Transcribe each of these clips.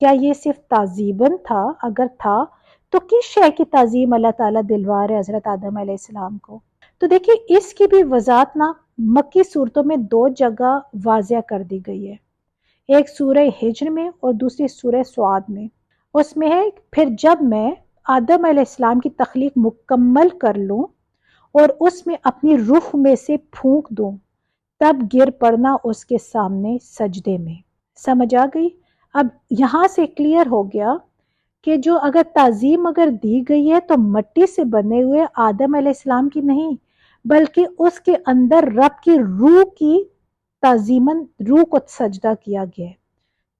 کیا یہ صرف تعظیباً تھا؟ اگر تھا تو کس شے کی تعظیم اللہ تعالیٰ دلوا رہے حضرت آدم علیہ السلام کو؟ تو دیکھیے اس کی بھی وضاحت نا مکی صورتوں میں دو جگہ واضح کر دی گئی ہے، ایک سورہ ہجر میں اور دوسری سورہ سعاد میں۔ اس میں ہے پھر جب میں آدم علیہ السلام کی تخلیق مکمل کر لوں اور اس میں اپنی روح میں سے پھونک دوں تب گر پڑنا اس کے سامنے سجدے میں۔ سمجھ آ گئی؟ اب یہاں سے کلیئر ہو گیا کہ جو اگر تعظیم اگر دی گئی ہے تو مٹی سے بنے ہوئے آدم علیہ السلام کی نہیں، بلکہ اس کے اندر رب کی روح کی تعظیماً روح کو سجدہ کیا گیا ہے،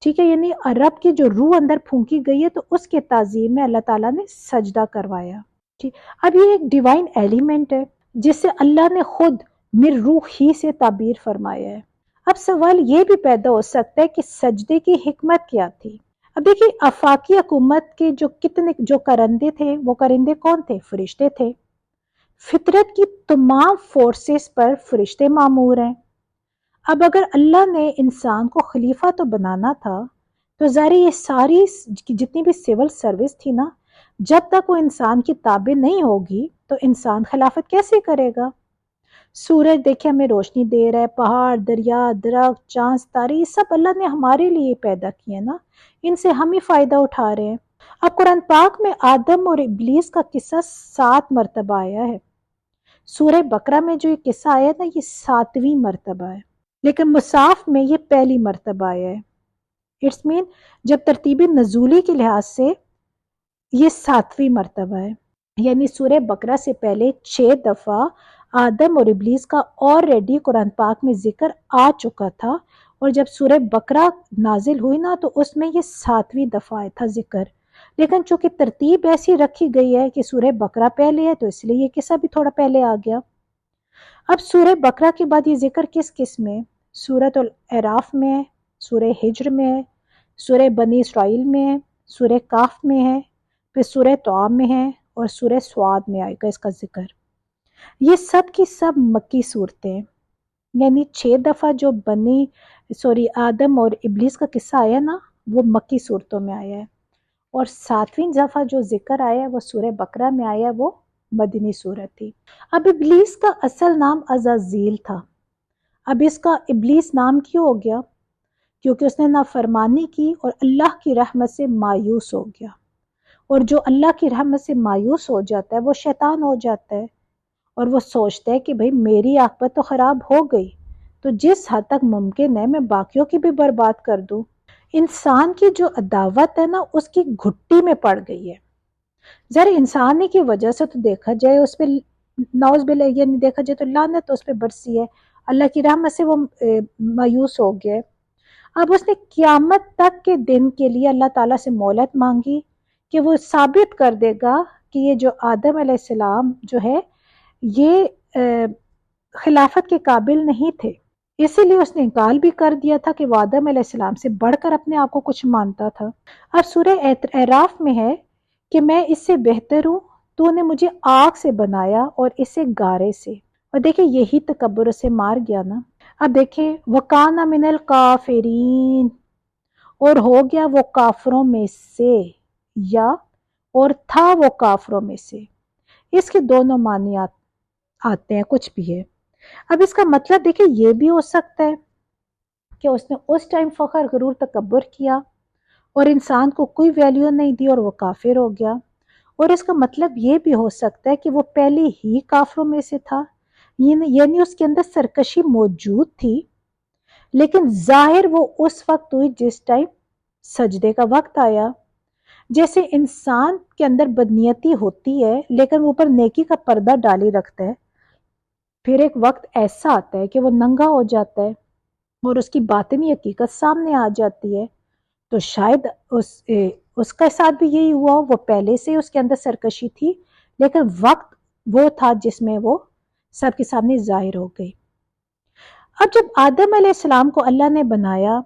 ٹھیک ہے؟ یعنی رب کی جو روح اندر پھونکی گئی ہے تو اس کے تعظیم میں اللہ تعالیٰ نے سجدہ کروایا، ٹھیک۔ اب یہ ایک ڈیوائن ایلیمنٹ ہے جس سے اللہ نے خود من روح ہی سے تعبیر فرمایا ہے۔ اب سوال یہ بھی پیدا ہو سکتا ہے کہ سجدے کی حکمت کیا تھی؟ اب دیکھیے آفاقی حکومت کے جو کرندے تھے وہ کرندے کون تھے؟ فرشتے تھے۔ فطرت کی تمام فورسز پر فرشتے مامور ہیں۔ اب اگر اللہ نے انسان کو خلیفہ تو بنانا تھا تو ظاہر یہ ساری جتنی بھی سول سروس تھی نا، جب تک وہ انسان کی تابع نہیں ہوگی تو انسان خلافت کیسے کرے گا؟ سورج دیکھیں ہمیں روشنی دے رہا ہے، پہاڑ، دریا، درخت، چاند، ستارے، یہ سب اللہ نے ہمارے لیے پیدا کیے نا، ان سے ہم ہی فائدہ اٹھا رہے ہیں۔ اب قرآن پاک میں آدم اور ابلیس کا قصہ 7 مرتبہ آیا ہے۔ سورہ بقرہ میں جو یہ قصہ آیا نا یہ 7ویں مرتبہ ہے، لیکن مصحف میں یہ پہلی مرتبہ آیا ہے۔ اٹس مین جب ترتیب نزولی کے لحاظ سے یہ 7ویں مرتبہ ہے، یعنی سورہ بقرہ سے پہلے 6 دفعہ آدم اور ابلیس کا آلریڈی قرآن پاک میں ذکر آ چکا تھا، اور جب سورہ بقرہ نازل ہوئی نا تو اس میں یہ 7ویں دفعہ آیا تھا ذکر، لیکن چونکہ ترتیب ایسی رکھی گئی ہے کہ سورہ بقرہ پہلے ہے تو اس لیے یہ قصہ بھی تھوڑا پہلے آ گیا۔ اب سورہ بقرہ کے بعد یہ ذکر کس میں؟ سورۃ الاعراف میں ہے، سورہ ہجر میں ہے، سورہ بنی اسرائیل میں ہے، سورہ کاف میں ہے، پھر سورہ طٰہٰ میں ہے اور سورہ سعاد میں آئے گا اس کا ذکر۔ یہ سب کی سب مکی صورتیں، یعنی 6 دفعہ جو آدم اور ابلیس کا قصہ آیا نا وہ مکی صورتوں میں آیا ہے، اور 7ویں دفعہ جو ذکر آیا ہے وہ سورہ بقرہ میں آیا ہے، وہ مدنی صورت تھی۔ اب ابلیس کا اصل نام عزازیل تھا۔ اب اس کا ابلیس نام کیوں ہو گیا؟ کیونکہ اس نے نافرمانی کی اور اللہ کی رحمت سے مایوس ہو گیا، اور جو اللہ کی رحمت سے مایوس ہو جاتا ہے وہ شیطان ہو جاتا ہے، اور وہ سوچتا ہے کہ بھئی میری عاقبت تو خراب ہو گئی تو جس حد تک ممکن ہے میں باقیوں کی بھی برباد کر دوں۔ انسان کی جو عداوت ہے نا اس کی گھٹی میں پڑ گئی ہے۔ ذرا انسان کی وجہ سے تو دیکھا جائے اس پہ نعوذ باللہ یعنی دیکھا جائے تو لعنت تو اس پہ برسی ہے، اللہ کی رحمت سے وہ مایوس ہو گیا۔ اب اس نے قیامت تک کے دن کے لیے اللہ تعالیٰ سے مہلت مانگی کہ وہ ثابت کر دے گا کہ یہ جو آدم علیہ السلام جو ہے یہ خلافت کے قابل نہیں تھے، اسی لیے اس نے انکار بھی کر دیا تھا کہ وہ آدم علیہ السلام سے بڑھ کر اپنے آپ کو کچھ مانتا تھا۔ اب سورہ اعراف میں ہے کہ میں اس سے بہتر ہوں، تو نے مجھے آگ سے بنایا اور اسے گارے سے، اور دیکھیں یہی تکبر سے مار گیا نا۔ اب دیکھیں وَكَانَ مِنَ الْكَافِرِينَ، اور ہو گیا وہ کافروں میں سے، یا اور تھا وہ کافروں میں سے، اس کے دونوں معنی آتے ہیں، کچھ بھی ہے۔ اب اس کا مطلب دیکھیں یہ بھی ہو سکتا ہے کہ اس نے اس ٹائم فخر غرور تکبر کیا اور انسان کو کوئی ویلیو نہیں دی اور وہ کافر ہو گیا، اور اس کا مطلب یہ بھی ہو سکتا ہے کہ وہ پہلے ہی کافروں میں سے تھا، یعنی اس کے اندر سرکشی موجود تھی، لیکن ظاہر وہ اس وقت ہوئی جس ٹائم سجدے کا وقت آیا۔ جیسے انسان کے اندر بدنیتی ہوتی ہے لیکن وہ اوپر نیکی کا پردہ ڈالی رکھتا ہے، پھر ایک وقت ایسا آتا ہے کہ وہ ننگا ہو جاتا ہے اور اس کی باطنی حقیقت سامنے آ جاتی ہے، تو شاید اس کا ساتھ بھی یہی ہوا، وہ پہلے سے اس کے اندر سرکشی تھی لیکن وقت وہ تھا جس میں وہ سب کے سامنے ظاہر ہو گئی۔ اب جب آدم علیہ السلام کو اللہ نے بنایا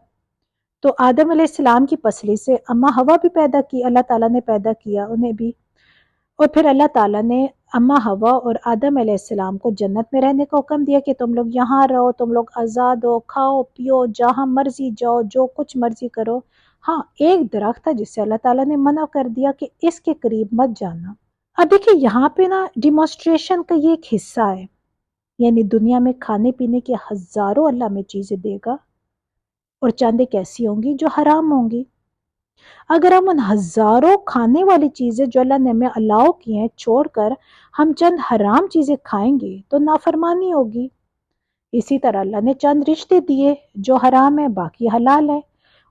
تو آدم علیہ السلام کی پسلی سے اماں حوا بھی پیدا کی، اللہ تعالیٰ نے پیدا کیا انہیں بھی، اور پھر اللہ تعالیٰ نے اماں حوا اور آدم علیہ السلام کو جنت میں رہنے کا حکم دیا کہ تم لوگ یہاں رہو، تم لوگ آزاد ہو، کھاؤ پیو، جہاں مرضی جاؤ، جو کچھ مرضی کرو، ہاں ایک درخت تھا جس سے اللہ تعالیٰ نے منع کر دیا کہ اس کے قریب مت جانا۔ اب دیکھیں یہاں پہ نا ڈیمونسٹریشن کا یہ ایک حصہ ہے، یعنی دنیا میں کھانے پینے کے ہزاروں اللہ میں چیزیں دے گا، اور چند ایک ایسی ہوں گی جو حرام ہوں گی۔ اگر ہم ان ہزاروں کھانے والی چیزیں جو اللہ نے ہمیں الاؤ کی ہیں چھوڑ کر ہم چند حرام چیزیں کھائیں گے تو نافرمانی ہوگی۔ اسی طرح اللہ نے چند رشتے دیے جو حرام ہے، باقی حلال ہے،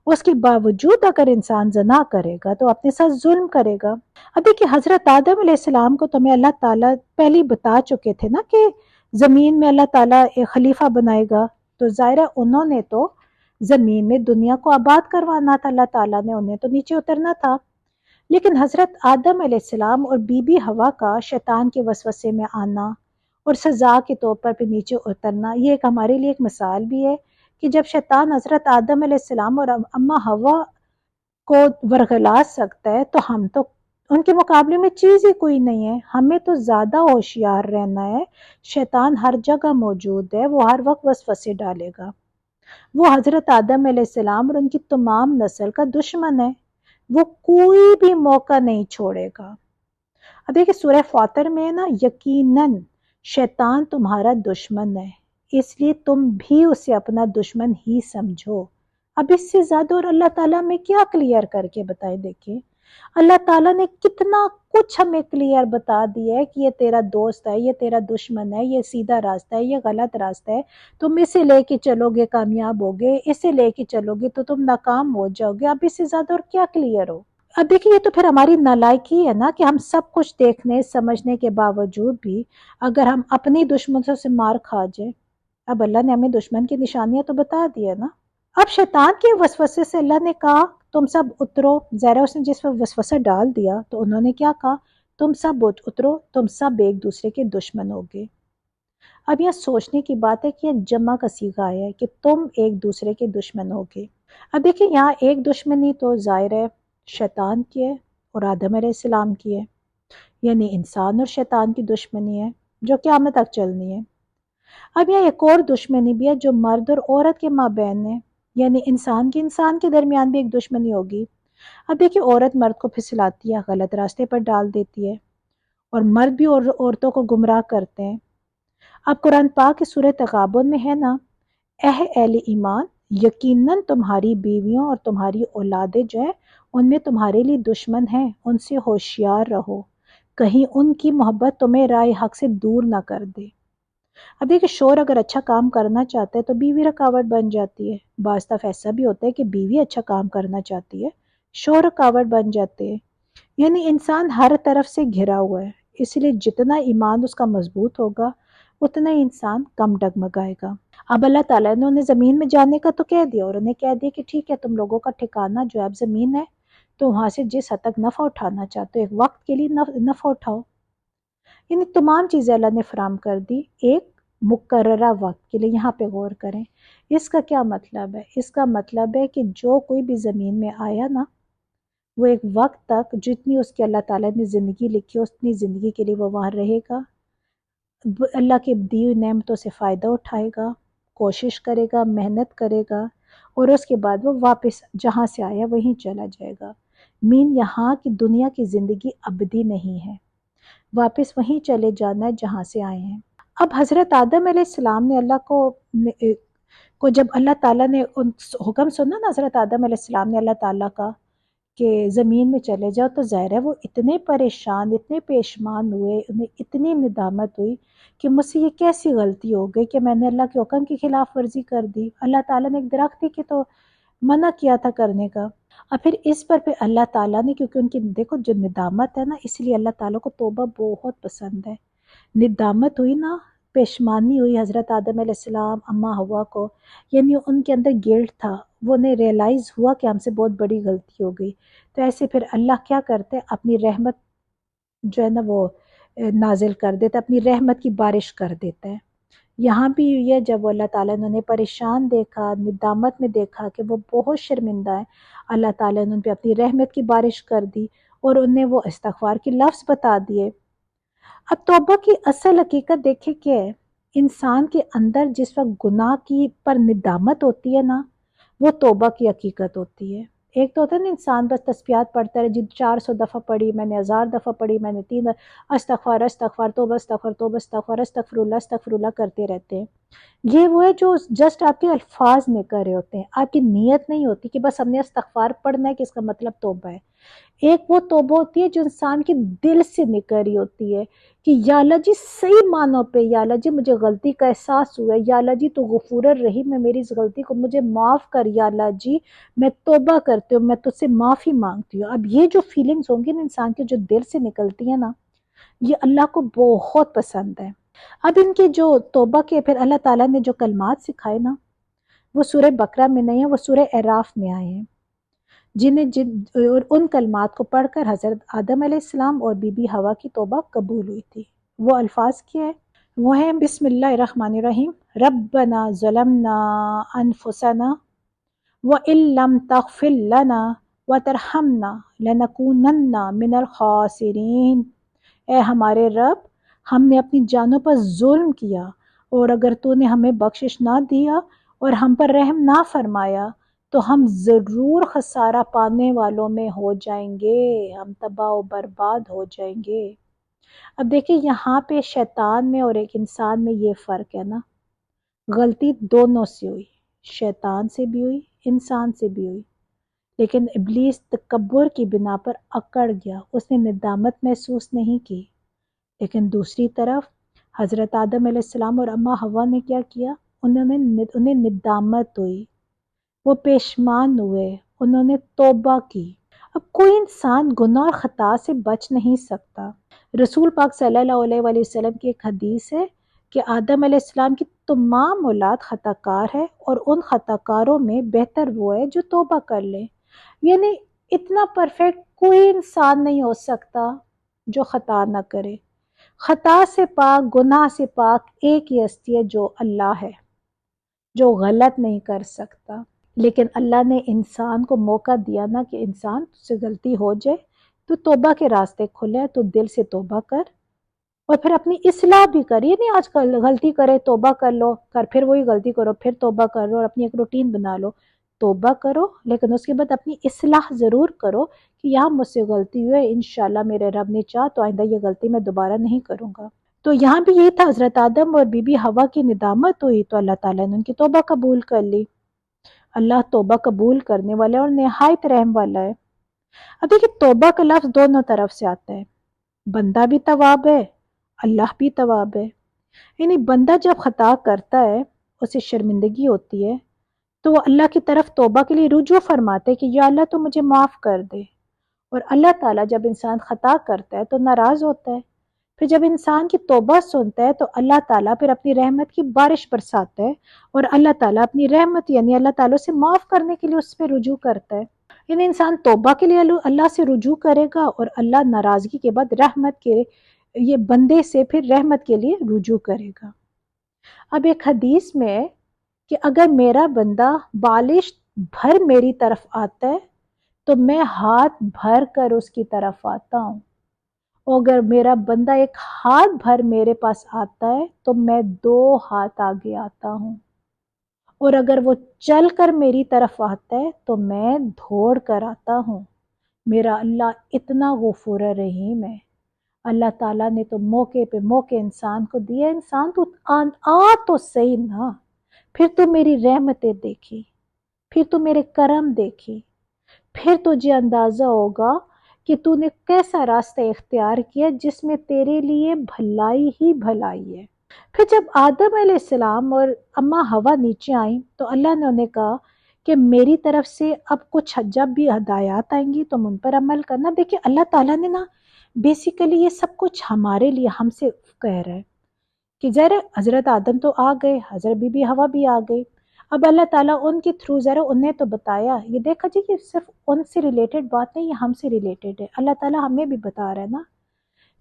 اس کے باوجود اگر انسان زنا کرے گا تو اپنے ساتھ ظلم کرے گا۔ اب دیکھیے حضرت آدم علیہ السلام کو تو ہمیں اللہ تعالیٰ پہلے ہی بتا چکے تھے نا کہ زمین میں اللہ تعالیٰ ایک خلیفہ بنائے گا، تو ظاہر ہے انہوں نے تو زمین میں دنیا کو آباد کروانا تھا، اللہ تعالیٰ نے انہیں تو نیچے اترنا تھا۔ لیکن حضرت آدم علیہ السلام اور بی بی حوا کا شیطان کے وسوسے میں آنا اور سزا کے طور پر پھر نیچے اترنا، یہ ایک ہمارے لیے ایک مثال بھی ہے کہ جب شیطان حضرت آدم علیہ السلام اور اماں حوا کو ورغلا سکتا ہے تو ہم تو ان کے مقابلے میں چیز ہی کوئی نہیں ہے۔ ہمیں تو زیادہ ہوشیار رہنا ہے، شیطان ہر جگہ موجود ہے، وہ ہر وقت وسوسے ڈالے گا۔ وہ حضرت آدم علیہ السلام اور ان کی تمام نسل کا دشمن ہے، وہ کوئی بھی موقع نہیں چھوڑے گا۔ اب دیکھیں سورہ فاتر میں نا یقیناً شیطان تمہارا دشمن ہے، اس لیے تم بھی اسے اپنا دشمن ہی سمجھو۔ اب اس سے زیادہ اور اللہ تعالیٰ میں کیا کلیئر کر کے بتائے؟ دیکھیں اللہ تعالیٰ نے کتنا کچھ ہمیں کلیئر بتا دیا ہے کہ یہ تیرا دوست ہے، یہ تیرا دشمن ہے، یہ سیدھا راستہ ہے، یہ غلط راستہ ہے، تم اسے لے کے چلو گے کامیاب ہوگے، اسے لے کے چلو گے تو تم ناکام ہو جاؤ گے۔ اب اس سے زیادہ اور کیا کلیئر ہو؟ اب دیکھیے یہ تو پھر ہماری نالائکی ہے نا کہ ہم سب کچھ دیکھنے سمجھنے کے باوجود بھی اگر ہم اپنی دشمنوں سے مار کھا جائیں۔ اب اللہ نے ہمیں دشمن کی نشانیاں تو بتا دی ہے نا۔ اب شیطان کے وسوسے سے اللہ نے کہا تم سب اترو، ظاہر اس نے جس پر وسوسہ ڈال دیا تو انہوں نے کیا کہا، تم سب اترو، تم سب ایک دوسرے کے دشمن ہوگے۔ اب یہ سوچنے کی بات ہے کہ یہ جمع کا صیغہ ہے کہ تم ایک دوسرے کے دشمن ہوگے۔ اب دیکھیں یہاں ایک دشمنی تو ظاہر ہے شیطان کی ہے اور آدم علیہ السلام کی ہے، یعنی انسان اور شیطان کی دشمنی ہے جو قیامت تک چلنی ہے۔ اب یہ ایک اور دشمنی بھی ہے جو مرد اور عورت کے مابین ہے، یعنی انسان کے درمیان بھی ایک دشمنی ہوگی۔ اب دیکھیں عورت مرد کو پھسلاتی ہے، غلط راستے پر ڈال دیتی ہے، اور مرد بھی عورتوں کو گمراہ کرتے ہیں۔ اب قرآن پاک کی سورہ تغابن میں ہے نا، اہل ایمان یقیناً تمہاری بیویوں اور تمہاری اولادیں جو ہیں ان میں تمہارے لیے دشمن ہیں، ان سے ہوشیار رہو، کہیں ان کی محبت تمہیں رائے حق سے دور نہ کر دے۔ اب دیکھیں شوہر اگر اچھا کام کرنا چاہتا ہے تو بیوی رکاوٹ بن جاتی ہے، بعض دفعہ ایسا بھی ہوتا ہے کہ بیوی اچھا کام کرنا چاہتی ہے، شوہر رکاوٹ بن جاتے ہیں، یعنی انسان ہر طرف سے گھرا ہوا ہے۔ اس لیے جتنا ایمان اس کا مضبوط ہوگا اتنا ہی انسان کم ڈگمگائے گا۔ اب اللہ تعالیٰ نے انہیں زمین میں جانے کا تو کہہ دیا، اور انہیں کہہ دیا کہ ٹھیک ہے تم لوگوں کا ٹھکانہ جو ہے اب زمین ہے، تو وہاں سے جس حد تک نفع اٹھانا چاہتے ہو ایک وقت کے لیے نفع اٹھاؤ۔ یعنی تمام چیزیں اللہ نے فراہم کر دی ایک مقررہ وقت کے لیے۔ یہاں پہ غور کریں، اس کا کیا مطلب ہے؟ اس کا مطلب ہے کہ جو کوئی بھی زمین میں آیا نا، وہ ایک وقت تک جتنی اس کی اللہ تعالیٰ نے زندگی لکھی اتنی زندگی کے لیے وہ وہاں رہے گا، اللہ کی دی ہوئی نعمتوں سے فائدہ اٹھائے گا، کوشش کرے گا، محنت کرے گا، اور اس کے بعد وہ واپس جہاں سے آیا وہیں چلا جائے گا۔ یہاں کی دنیا کی زندگی ابدی نہیں ہے، واپس وہیں چلے جانا ہے جہاں سے آئے ہیں۔ اب حضرت آدم علیہ السلام نے اللہ کو جب اللہ تعالیٰ نے حکم سنا نا حضرت آدم علیہ السلام نے اللہ تعالیٰ کا کہ زمین میں چلے جاؤ، تو ظاہر ہے وہ اتنے پریشان، اتنے پیشمان ہوئے، انہیں اتنی ندامت ہوئی کہ مجھ سے یہ کیسی غلطی ہو گئی کہ میں نے اللہ کے حکم کی خلاف ورزی کر دی۔ اللہ تعالیٰ نے ایک درخت کی تو منع کیا تھا کرنے کا، اور پھر اس پر اللہ تعالیٰ نے، کیونکہ ان کی دیکھو جو ندامت ہے نا، اس لیے اللہ تعالیٰ کو توبہ بہت پسند ہے۔ ندامت ہوئی نا، پیشمانی ہوئی حضرت آدم علیہ السلام اماں حوا کو، یعنی ان کے اندر گلٹ تھا، وہ نے ریئلائز ہوا کہ ہم سے بہت بڑی غلطی ہو گئی، تو ایسے پھر اللہ کیا کرتے اپنی رحمت جو ہے نا وہ نازل کر دیتا، اپنی رحمت کی بارش کر دیتا ہے۔ یہاں بھی یہ جب اللہ تعالیٰ نے انہیں پریشان دیکھا، ندامت میں دیکھا کہ وہ بہت شرمندہ ہیں، اللہ تعالیٰ نے ان پہ اپنی رحمت کی بارش کر دی اور انہیں وہ استغفار کے لفظ بتا دیے۔ اب توبہ کی اصل حقیقت دیکھیں کیا ہے؟ انسان کے اندر جس وقت گناہ کی پر ندامت ہوتی ہے نا، وہ توبہ کی حقیقت ہوتی ہے۔ ایک تو ہوتا ہے نا انسان بس تسبیحات پڑھتا ہے، جی 400 دفعہ پڑھی میں نے، 1000 دفعہ پڑھی میں نے، 3 استغفار استغفار توبہ استغفار توبہ استغفار استغفر اللہ کرتے رہتے ہیں۔ یہ وہ ہے جو جسٹ آپ کے الفاظ میں کر رہے ہوتے ہیں، آپ کی نیت نہیں ہوتی کہ بس ہم نے استغفار پڑھنا ہے کہ اس کا مطلب توبہ ہے۔ ایک وہ توبہ ہوتی ہے جو انسان کے دل سے نکل رہی ہوتی ہے کہ یا اللہ جی صحیح معنوں پہ، یا اللہ جی مجھے غلطی کا احساس ہوا ہے، یا اللہ جی تو غفور الرحیم میں میری اس غلطی کو مجھے معاف کر، یا اللہ جی میں توبہ کرتی ہوں، میں تجھ سے معافی مانگتی ہوں۔ اب یہ جو فیلنگز ہوں گی نا انسان کے جو دل سے نکلتی ہیں نا، یہ اللہ کو بہت پسند ہے۔ اب ان کے جو توبہ کے پھر اللہ تعالیٰ نے جو کلمات سکھائے نا، وہ سورہ بقرہ میں نہیں ہے، وہ سورہ اعراف میں آئے ہیں، اور ان کلمات کو پڑھ کر حضرت آدم علیہ السلام اور بی بی حوا کی توبہ قبول ہوئی تھی۔ وہ الفاظ کیا ہے؟ وہ ہیں بسم اللہ الرحمن الرحیم، ربنا ظلمنا انفسنا وَإِن لَّمْ تَغْفِرْ لَنَا وَتَرْحَمْنَا لَنَكُونَنَّ مِنَ الْخَاسِرِينَ۔ اے ہمارے رب، ہم نے اپنی جانوں پر ظلم کیا، اور اگر تو نے ہمیں بخشش نہ دیا اور ہم پر رحم نہ فرمایا تو ہم ضرور خسارہ پانے والوں میں ہو جائیں گے، ہم تباہ و برباد ہو جائیں گے۔ اب دیکھیں یہاں پہ شیطان میں اور ایک انسان میں یہ فرق ہے نا، غلطی دونوں سے ہوئی، شیطان سے بھی ہوئی، انسان سے بھی ہوئی، لیکن ابلیس تکبر کی بنا پر اکڑ گیا، اس نے ندامت محسوس نہیں کی۔ لیکن دوسری طرف حضرت آدم علیہ السلام اور اماں حوا نے کیا کیا؟ انہیں ندامت ہوئی، وہ پیشمان ہوئے، انہوں نے توبہ کی۔ اب کوئی انسان گناہ اور خطا سے بچ نہیں سکتا۔ رسول پاک صلی اللہ علیہ وآلہ وسلم کی ایک حدیث ہے کہ آدم علیہ السلام کی تمام اولاد خطا کار ہے، اور ان خطا کاروں میں بہتر وہ ہے جو توبہ کر لے۔ یعنی اتنا پرفیکٹ کوئی انسان نہیں ہو سکتا جو خطا نہ کرے۔ خطا سے پاک، گناہ سے پاک ایک ہی ہستی ہے جو اللہ ہے، جو غلط نہیں کر سکتا۔ لیکن اللہ نے انسان کو موقع دیا نا کہ انسان تجھ سے غلطی ہو جائے تو توبہ کے راستے کھلے، تو دل سے توبہ کر اور پھر اپنی اصلاح بھی کر۔ یہ نہیں آج کل غلطی کرے توبہ کر لو، پھر وہی غلطی کرو، پھر توبہ کر لو اور اپنی ایک روٹین بنا لو۔ توبہ کرو لیکن اس کے بعد اپنی اصلاح ضرور کرو کہ یہاں مجھ سے غلطی ہوئی ہے، انشاءاللہ میرے رب نے چاہ تو آئندہ یہ غلطی میں دوبارہ نہیں کروں گا۔ تو یہاں بھی یہی تھا، حضرت آدم اور بی بی حوا کی ندامت ہوئی تو اللہ تعالیٰ نے ان کی توبہ قبول کر لی۔ اللہ توبہ قبول کرنے والا ہے اور نہایت رحم والا ہے۔ اب دیکھیں توبہ کا لفظ دونوں طرف سے آتا ہے، بندہ بھی تواب ہے، اللہ بھی تواب ہے۔ یعنی بندہ جب خطا کرتا ہے، اسے شرمندگی ہوتی ہے، تو وہ اللہ کی طرف توبہ کے لیے رجوع فرماتے ہیں کہ یا اللہ تو مجھے معاف کر دے۔ اور اللہ تعالیٰ جب انسان خطا کرتا ہے تو ناراض ہوتا ہے، پھر جب انسان کی توبہ سنتا ہے تو اللہ تعالیٰ پھر اپنی رحمت کی بارش برساتا ہے، اور اللہ تعالیٰ اپنی رحمت یعنی اللہ تعالیٰ سے معاف کرنے کے لیے اس پہ رجوع کرتا ہے۔ یعنی انسان توبہ کے لیے اللہ سے رجوع کرے گا، اور اللہ ناراضگی کے بعد رحمت کے یہ بندے سے پھر رحمت کے لیے رجوع کرے گا۔ اب ایک حدیث میں ہے کہ اگر میرا بندہ بالش بھر میری طرف آتا ہے تو میں ہاتھ بھر کر اس کی طرف آتا ہوں، اور اگر میرا بندہ ایک ہاتھ بھر میرے پاس آتا ہے تو میں 2 ہاتھ آگے آتا ہوں، اور اگر وہ چل کر میری طرف آتا ہے تو میں دوڑ کر آتا ہوں۔ میرا اللہ اتنا غفور رحیم ہے۔ اللہ تعالیٰ نے تو موقع پہ موقع انسان کو دیا، انسان تو تو صحیح نا، پھر تو میری رحمتیں دیکھی، پھر تو میرے کرم دیکھی، پھر تجھے اندازہ ہوگا کہ تو نے کیسا راستہ اختیار کیا جس میں تیرے لیے بھلائی ہی بھلائی ہے۔ پھر جب آدم علیہ السلام اور اماں حوا نیچے آئیں تو اللہ نے انہیں کہا کہ میری طرف سے اب کچھ جب بھی ہدایات آئیں گی تم ان پر عمل کرنا۔ دیکھیں اللہ تعالیٰ نے نا بیسیکلی یہ سب کچھ ہمارے لیے ہم سے کہہ رہا ہے کہ ذرا حضرت آدم تو آ گئے، حضرت بی بی حوا بھی آ گئی، اب اللہ تعالیٰ ان کے تھرو ذرا انہیں تو بتایا۔ یہ دیکھا جی کہ صرف ان سے ریلیٹڈ بات نہیں، یہ ہم سے ریلیٹڈ ہے۔ اللہ تعالیٰ ہمیں بھی بتا رہا ہے نا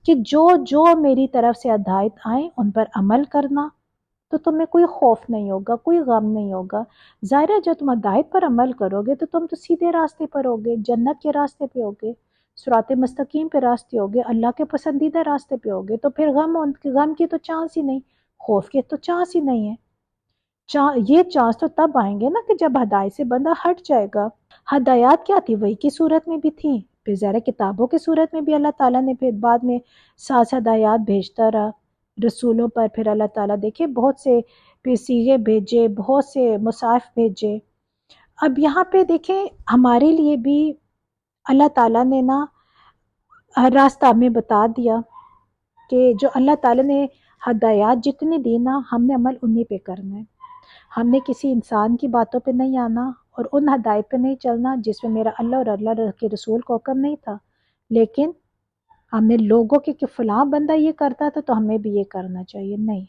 کہ جو میری طرف سے ہدایت آئیں ان پر عمل کرنا، تو تمہیں کوئی خوف نہیں ہوگا، کوئی غم نہیں ہوگا۔ ظاہر ہے جب تم ہدایت پر عمل کرو گے تو تم تو سیدھے راستے پر ہوگے، جنت کے راستے پہ ہوگے، صراط مستقیم پہ راستے ہوگے، اللہ کے پسندیدہ راستے پہ ہوگے، تو پھر غم کی تو چانس ہی نہیں، خوف کے تو چانس ہی نہیں ہے۔ یہ چانس تو تب آئیں گے نا کہ جب ہدایت سے بندہ ہٹ جائے گا۔ ہدایات کیا تھی؟ وہی کی صورت میں بھی تھیں، پھر ظاہر کتابوں کی صورت میں بھی اللہ تعالیٰ نے پھر بعد میں ساتھ ہدایات بھیجتا رہا رسولوں پر. پھر اللہ تعالیٰ دیکھے بہت سے پھر سیغے بھیجے، بہت سے مصاحف بھیجے. اب یہاں پہ دیکھیں ہمارے لیے بھی اللہ تعالیٰ نے نا راستہ ہمیں بتا دیا کہ جو اللہ تعالیٰ نے ہدایات جتنی دی نا، ہم نے عمل انہی پہ کرنا ہے. ہم نے کسی انسان کی باتوں پہ نہیں آنا اور ان ہدایت پہ نہیں چلنا جس میں میرا اللہ اور اللہ کے رسول کو حکم نہیں تھا. لیکن ہم نے لوگوں کے کہ فلاں بندہ یہ کرتا تھا تو ہمیں بھی یہ کرنا چاہیے. نہیں،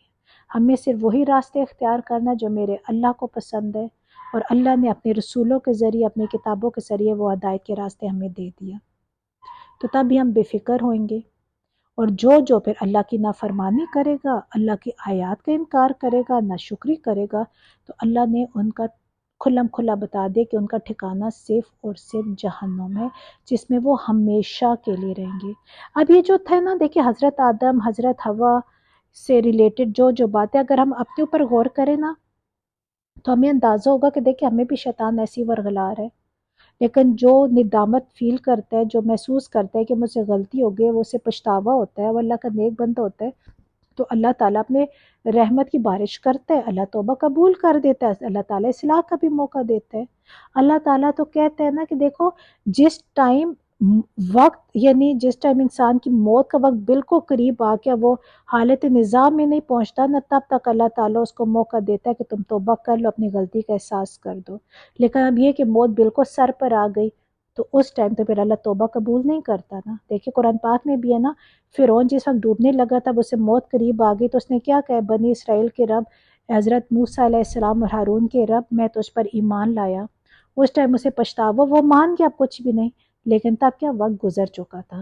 ہمیں صرف وہی راستے اختیار کرنا جو میرے اللہ کو پسند ہے، اور اللہ نے اپنے رسولوں کے ذریعے اپنی کتابوں کے ذریعے وہ ہدایت کے راستے ہمیں دے دیا. تو تب ہی ہم بے فکر ہوئیں گے. اور جو پھر اللہ کی نافرمانی کرے گا، اللہ کی آیات کا انکار کرے گا، ناشکری کرے گا، تو اللہ نے ان کا کھلم کھلا بتا دیا کہ ان کا ٹھکانہ صرف اور صرف جہنم ہے، جس میں وہ ہمیشہ کے لیے رہیں گے. اب یہ جو تھا نا، دیکھیں حضرت آدم، حضرت حوا سے ریلیٹڈ جو باتیں اگر ہم اپنے اوپر غور کریں نا، تو ہمیں اندازہ ہوگا کہ دیکھیں ہمیں بھی شیطان ایسی ورغلار ہے. لیکن جو ندامت فیل کرتا ہے، جو محسوس کرتا ہے کہ مجھ سے غلطی ہو گئی، وہ اسے پچھتاوا ہوتا ہے، وہ اللہ کا نیک بندہ ہوتا ہے، تو اللہ تعالیٰ اپنے رحمت کی بارش کرتا ہے، اللہ توبہ قبول کر دیتا ہے، اللہ تعالیٰ اصلاح کا بھی موقع دیتا ہے. اللہ تعالیٰ تو کہتا ہے نا کہ دیکھو جس ٹائم وقت، یعنی جس ٹائم انسان کی موت کا وقت بالکل قریب آ کے وہ حالت نظام میں نہیں پہنچتا نا، تب تک اللہ تعالیٰ اس کو موقع دیتا ہے کہ تم توبہ کر لو، اپنی غلطی کا احساس کر دو. لیکن اب یہ کہ موت بالکل سر پر آ گئی تو اس ٹائم تو پھر اللہ توبہ قبول نہیں کرتا نا. دیکھیں قرآن پاک میں بھی ہے نا، فرعون جس وقت ڈوبنے لگا تھا، اسے موت قریب آ گئی تو اس نے کیا کہا؟ بنی اسرائیل کے رب، حضرت موسیٰ علیہ السلام اور ہارون کے رب، میں تجھ پر ایمان لایا. اس ٹائم اسے پچھتاوا، وہ مان گیا کچھ بھی نہیں، لیکن تب کیا وقت گزر چکا تھا.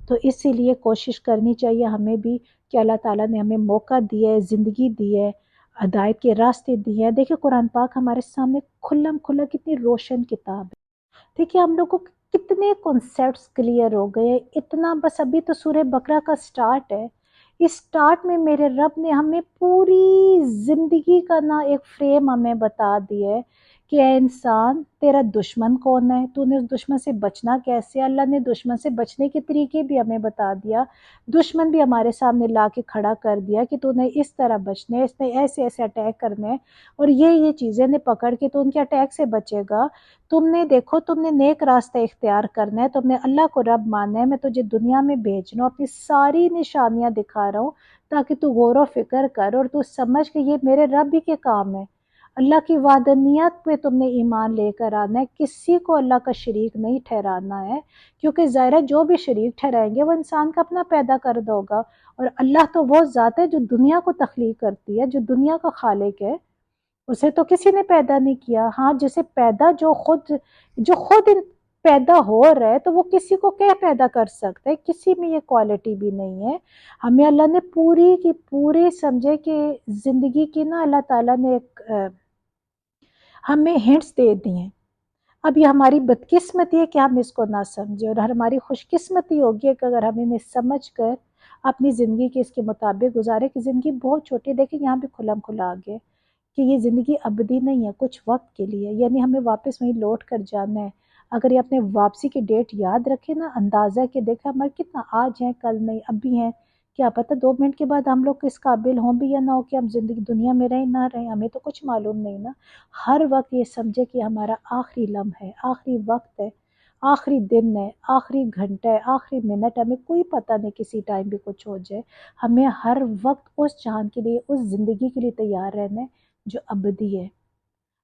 تو اسی لیے کوشش کرنی چاہیے ہمیں بھی کہ اللہ تعالیٰ نے ہمیں موقع دیا ہے، زندگی دی ہے، ہدایت کے راستے دیے ہیں. دیکھیں قرآن پاک ہمارے سامنے کھلم کھلا کتنی روشن کتاب ہے. دیکھیں ہم لوگوں کو کتنے کنسیپٹس کلیئر ہو گئے. اتنا بس ابھی تو سورہ بقرہ کا سٹارٹ ہے. اس سٹارٹ میں میرے رب نے ہمیں پوری زندگی کا نا ایک فریم ہمیں بتا دیا ہے کہ اے انسان، تیرا دشمن کون ہے، تو نے اس دشمن سے بچنا کیسے. اللہ نے دشمن سے بچنے کے طریقے بھی ہمیں بتا دیا. دشمن بھی ہمارے سامنے لا کے کھڑا کر دیا کہ تو نے اس طرح بچنا ہے، اس نے ایسے ایسے اٹیک کرنے ہیں، اور یہ چیزیں نے پکڑ کے تو ان کے اٹیک سے بچے گا. تم نے دیکھو، تم نے نیک راستہ اختیار کرنا ہے، تم نے اللہ کو رب ماننا ہے. میں تجھے دنیا میں بھیج رہا ہوں، اپنی ساری نشانیاں دکھا رہا ہوں تاکہ تو غور و فکر کر اور تو سمجھ کہ یہ میرے رب ہی کے کام ہے. اللہ کی وحدانیت پہ تم نے ایمان لے کر آنا ہے، کسی کو اللہ کا شریک نہیں ٹھہرانا ہے، کیونکہ ظاہر جو بھی شریک ٹھہرائیں گے وہ انسان کا اپنا پیدا کردہ ہوگا. اور اللہ تو وہ ذات ہے جو دنیا کو تخلیق کرتی ہے، جو دنیا کا خالق ہے. اسے تو کسی نے پیدا نہیں کیا. ہاں جسے پیدا جو خود پیدا ہو رہا ہے، تو وہ کسی کو کیا پیدا کر سکتا ہے؟ کسی میں یہ کوالٹی بھی نہیں ہے. ہمیں اللہ نے پوری کی پوری سمجھے کہ زندگی کی نا اللہ تعالیٰ نے ایک ہمیں ہنٹس دے دی ہیں. اب یہ ہماری بدقسمتی ہے کہ ہم اس کو نہ سمجھیں، اور ہماری خوش قسمتی ہوگی کہ اگر ہم انہیں سمجھ کر اپنی زندگی کے اس کے مطابق گزارے کہ زندگی بہت چھوٹی ہے. دیکھیں یہاں بھی کھلم کھلا آگے کہ یہ زندگی ابدی نہیں ہے، کچھ وقت کے لیے، یعنی ہمیں واپس وہیں لوٹ کر جانا ہے. اگر یہ اپنے واپسی کی ڈیٹ یاد رکھے نا، اندازہ کہ دیکھا ہمارے کتنا آج ہیں کل نہیں، ابھی ہیں، کیا پتہ 2 منٹ کے بعد ہم لوگ اس قابل ہوں بھی یا نہ ہو کہ ہم زندگی دنیا میں رہیں نہ رہیں، ہمیں تو کچھ معلوم نہیں نا. ہر وقت یہ سمجھے کہ ہمارا آخری لمحہ ہے، آخری وقت ہے، آخری دن ہے، آخری گھنٹہ ہے، آخری منٹ. ہمیں کوئی پتہ نہیں کسی ٹائم بھی کچھ ہو جائے. ہمیں ہر وقت اس جہان کے لیے، اس زندگی کے لیے تیار رہنا ہے جو ابدی ہے.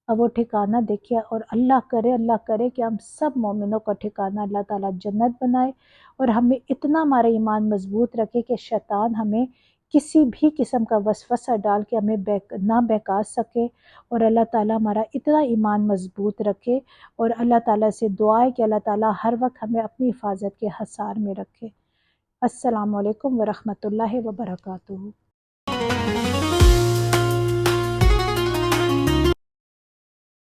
اب وہ ٹھکانہ دیکھے، اور اللہ کرے کہ ہم سب مومنوں کا ٹھکانہ اللہ تعالیٰ جنت بنائے، اور ہمیں اتنا ہمارا ایمان مضبوط رکھے کہ شیطان ہمیں کسی بھی قسم کا وسوسہ ڈال کے ہمیں نہ بہکا سکے. اور اللہ تعالیٰ ہمارا اتنا ایمان مضبوط رکھے، اور اللہ تعالیٰ سے دعا ہے کہ اللہ تعالیٰ ہر وقت ہمیں اپنی حفاظت کے حصار میں رکھے. السلام علیکم ورحمۃ اللہ وبرکاتہ.